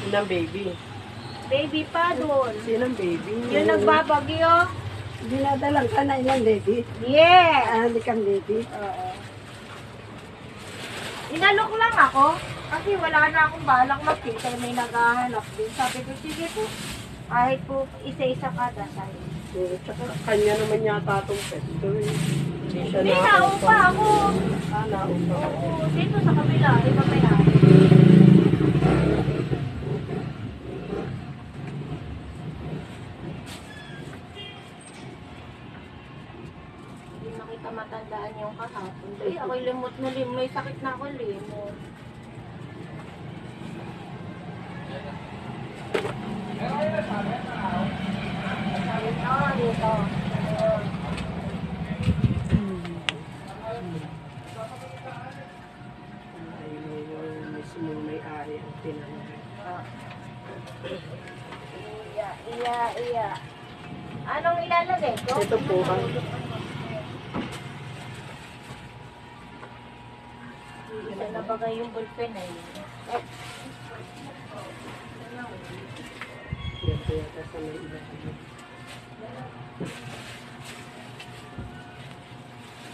Sinang baby? Baby pa doon. Sinang baby? Yung nagbabagyo. Dinadalang ka na ilang baby. Yeah. Hindi kang baby. Oo. Inalok lang ako. Kasi wala na akong balak magkita. May naghahanap din. Sabi ko, sige po. Kahit po isa-isa kada sa'yo. Tsaka kanya naman yata itong pet ko eh. Hindi, naupa ako. Naupa. Oo, dito sa kabila. Iba may hari. Hindi na kita matandaan yung kahapon. Ay, ako'y limot na limot. May sakit na ako limot. Dito. Yung mismong may-ari ang tinanong. Iya. Anong ilalagay ko? Ito po ha. Isa na bagay yung ballpen na yun. Ito yata sa may ilalim.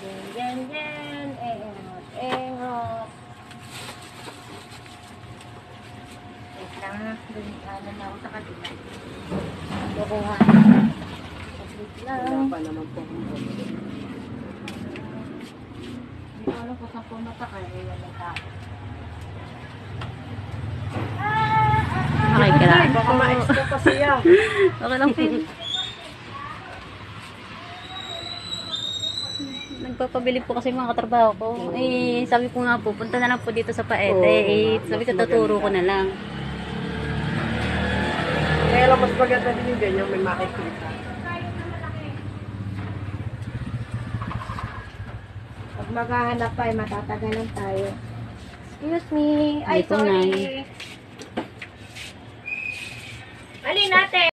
Yan. Engot. Wait lang ha. Ano na ako sa kanila. Kukuha. Wait lang. Wala pa naman po. Hindi ko alam kung saan pumunta kaya yan ang tao. Okay ka lang. Baka ma-extra pa siya. Okay lang po. Nagpapabili po kasi mga katrabaho ko. Eh, sabi ko nga po, punta na lang po dito sa Paete. Oo, Sabi ko, tuturo ko na lang. Kaya lang mas maganda din yung ganyan, may makikita. Pag maghahanap pa, matatagalan tayo. Excuse me. Ay, Dito, sorry. Nay. Alin natin?